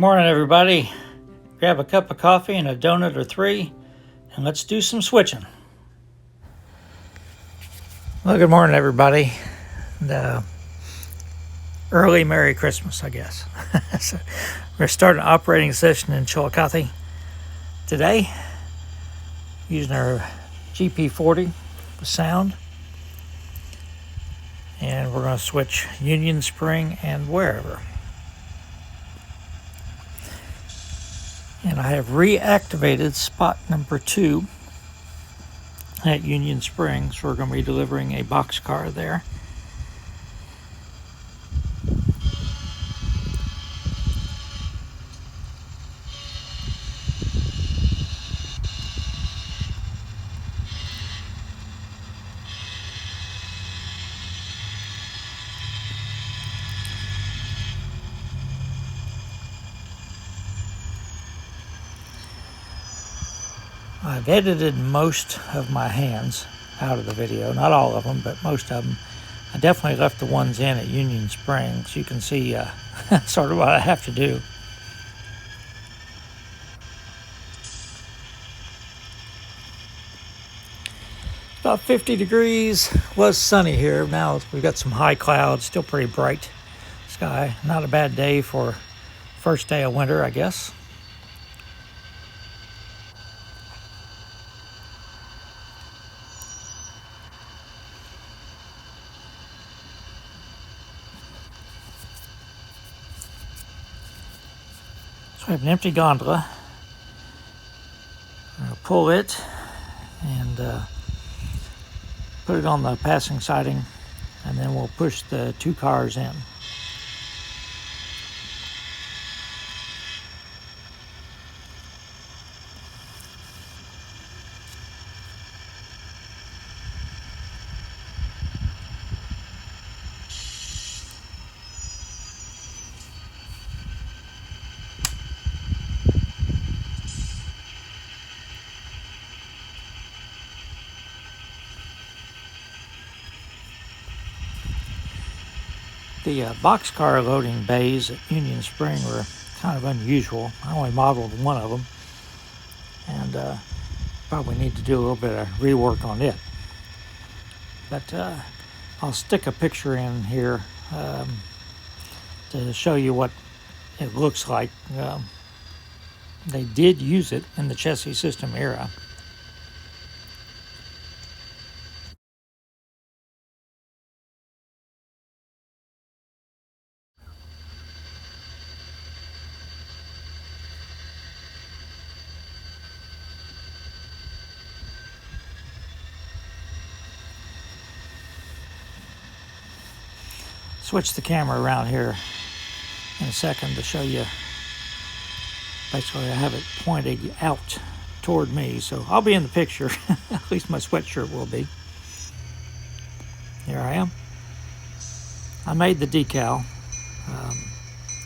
Morning, everybody. Grab a cup of coffee and a donut or three, and let's do some switching. Well, good morning, everybody. And, early Merry Christmas, I guess. So we're starting an operating session in Chillicothe today, using our GP40 with sound. And we're going to switch Union Spring and Wearever. And I have reactivated spot number 2 at Union Spring, so we're going to be delivering a boxcar there. I've edited most of my hands out of the video, not all of them, but most of them. I definitely left the ones in at Union Spring, so you can see sort of what I have to do. About 50 degrees, was sunny here. Now we've got some high clouds, still pretty bright sky. Not a bad day for first day of winter, I guess. I have an empty gondola. I'm going to pull it and put it on the passing siding, and then we'll push the 2 cars in. The boxcar loading bays at Union Spring were kind of unusual. I only modeled one of them, and probably need to do a little bit of rework on it. But I'll stick a picture in here to show you what it looks like. They did use it in the chassis system era. Switch the camera around here in a second to show you. Basically, I have it pointing out toward me, so I'll be in the picture. At least my sweatshirt will be. Here I am. I made the decal.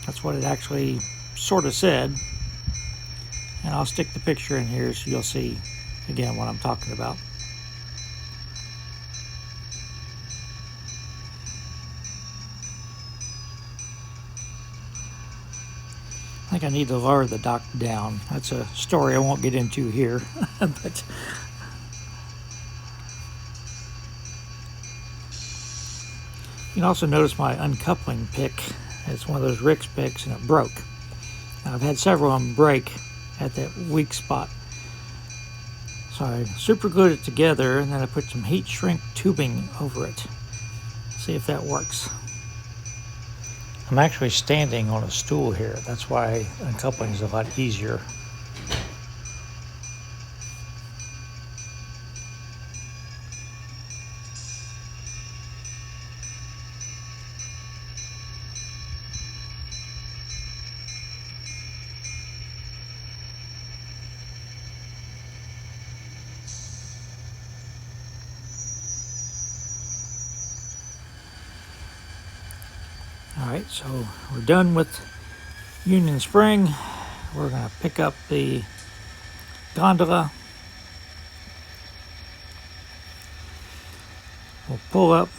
That's what it actually sort of said. And I'll stick the picture in here so you'll see again what I'm talking about. I think I need to lower the dock down. That's a story I won't get into here. But you can also notice my uncoupling pick. It's one of those Rick's picks, and it broke. Now, I've had several of them break at that weak spot. So I super glued it together, and then I put some heat shrink tubing over it. See if that works. I'm actually standing on a stool here. That's why uncoupling is a lot easier. Alright, so we're done with Union Spring. We're going to pick up the gondola. We'll pull up,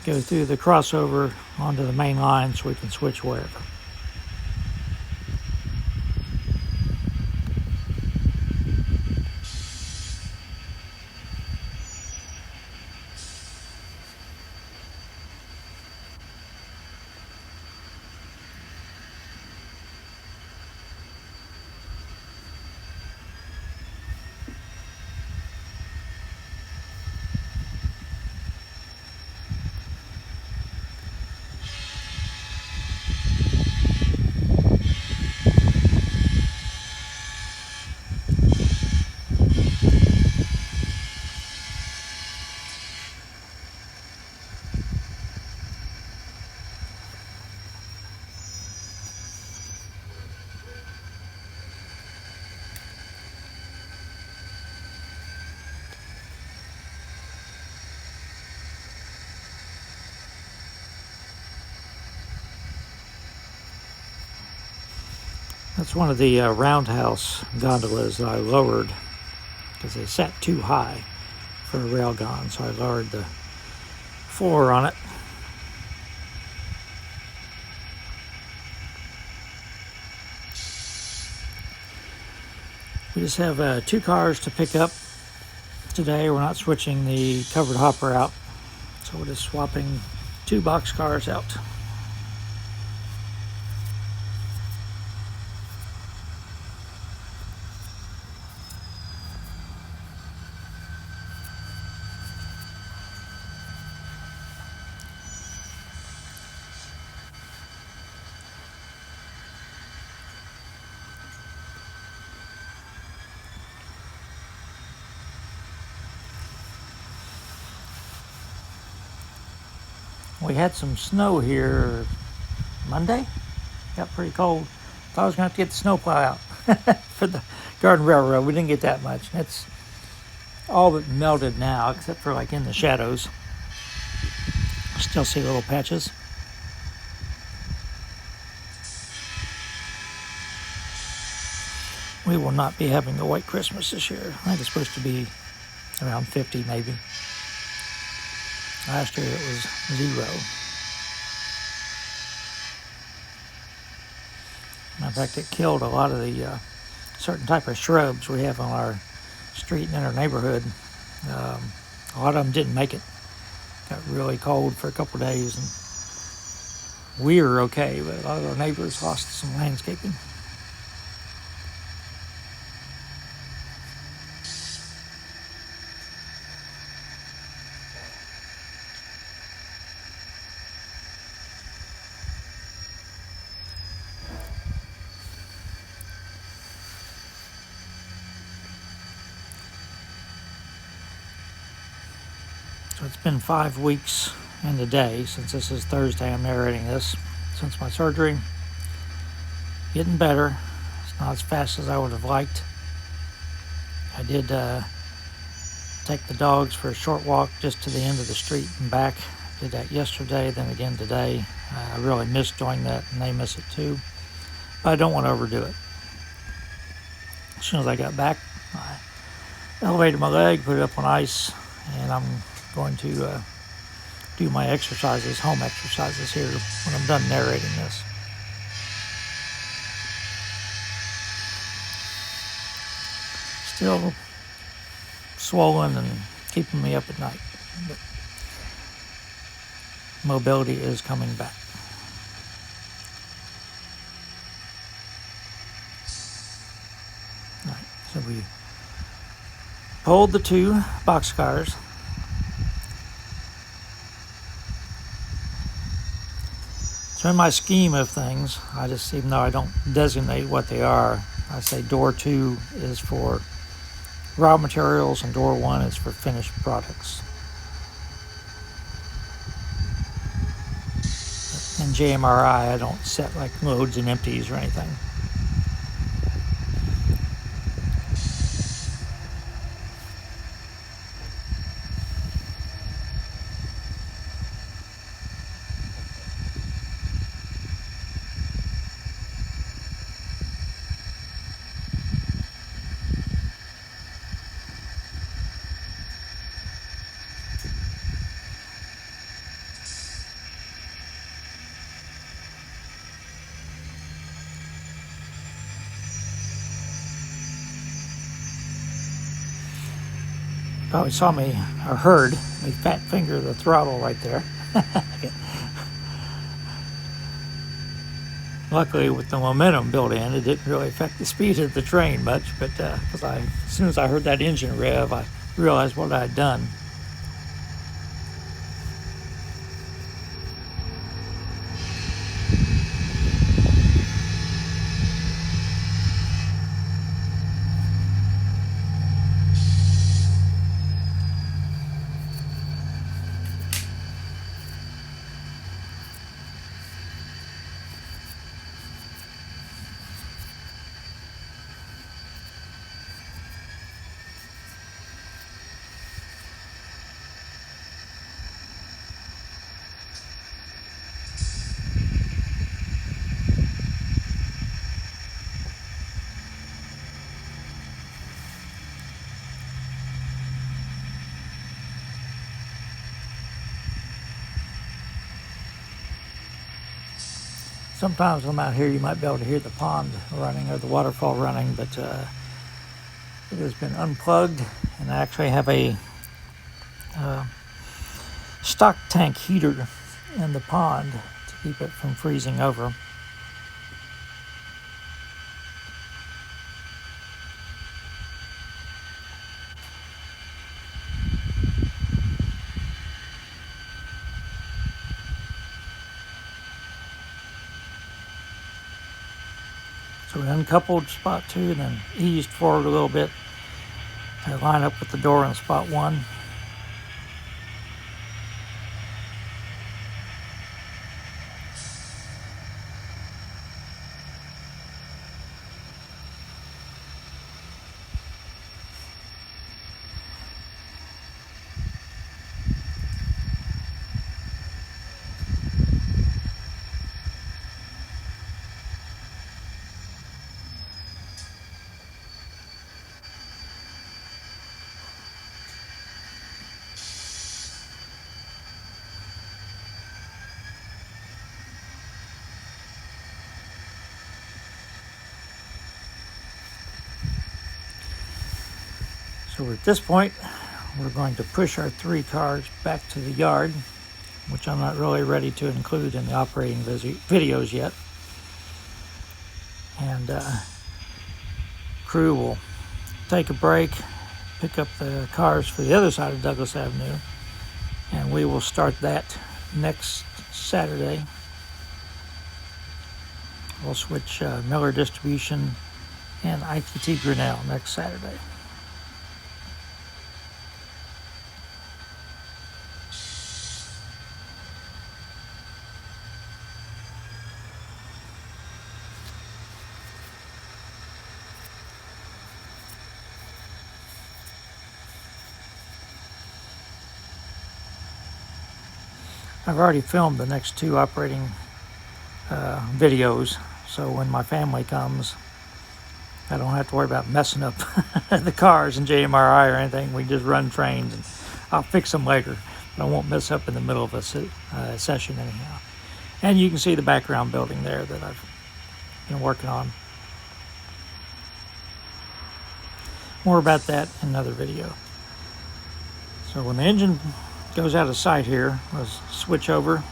go through the crossover onto the main line so we can switch wherever. That's one of the roundhouse gondolas that I lowered because they sat too high for a railgun, so I lowered the floor on it. We just have 2 cars to pick up today. We're not switching the covered hopper out, so we're just swapping 2 box cars out. We had some snow here Monday. Got pretty cold. Thought I was going to have to get the snowplow out for the Garden Railroad. We didn't get that much. It's all but melted now, except for like in the shadows. I still see little patches. We will not be having a white Christmas this year. I think it's supposed to be around 50 maybe. Last year it was 0. Matter of fact, it killed a lot of the certain type of shrubs we have on our street and in our neighborhood. A lot of them didn't make it. Got really cold for a couple of days, and we were okay, but a lot of our neighbors lost some landscaping. So it's been 5 weeks and a day since this is Thursday. I'm narrating this since my surgery. Getting better. It's not as fast as I would have liked. I did take the dogs for a short walk just to the end of the street and back. Did that yesterday, then again today. I really miss doing that, and they miss it too. But I don't want to overdo it. As soon as I got back, I elevated my leg, put it up on ice, and I'm going to do my exercises, home exercises here when I'm done narrating this. Still swollen and keeping me up at night, but mobility is coming back. All right, so we pulled the 2 boxcars. So in my scheme of things, I just, even though I don't designate what they are, I say door 2 is for raw materials and door 1 is for finished products. In JMRI, I don't set like loads and empties or anything. Probably saw me, or heard me fat finger the throttle right there. Luckily, with the momentum built in, it didn't really affect the speed of the train much, but because as soon as I heard that engine rev, I realized what I had done. Sometimes when I'm out here, you might be able to hear the pond running or the waterfall running, but it has been unplugged, and I actually have a stock tank heater in the pond to keep it from freezing over. So we uncoupled spot 2 and then eased forward a little bit to line up with the door on spot 1. So at this point, we're going to push our 3 cars back to the yard, which I'm not really ready to include in the operating videos yet. And crew will take a break, pick up the cars for the other side of Douglas Avenue, and we will start that next Saturday. We'll switch Miller Distribution and ITT Grinnell next Saturday. I've already filmed the next 2 operating videos, so when my family comes, I don't have to worry about messing up the cars and JMRI or anything. We just run trains, and I'll fix them later, but I won't mess up in the middle of a session anyhow. And you can see the background building there that I've been working on. More about that in another video. So when the engine goes out of sight here, let's switch over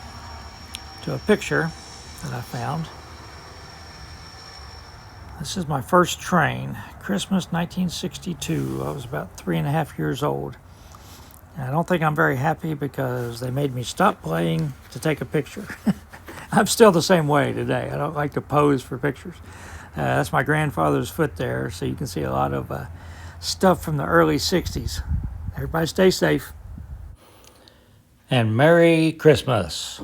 to a picture that I found. This is my first train, Christmas 1962. I was about 3.5 years old. And I don't think I'm very happy because they made me stop playing to take a picture. I'm still the same way today. I don't like to pose for pictures. That's my grandfather's foot there, so you can see a lot of stuff from the early 60s. Everybody stay safe. And Merry Christmas.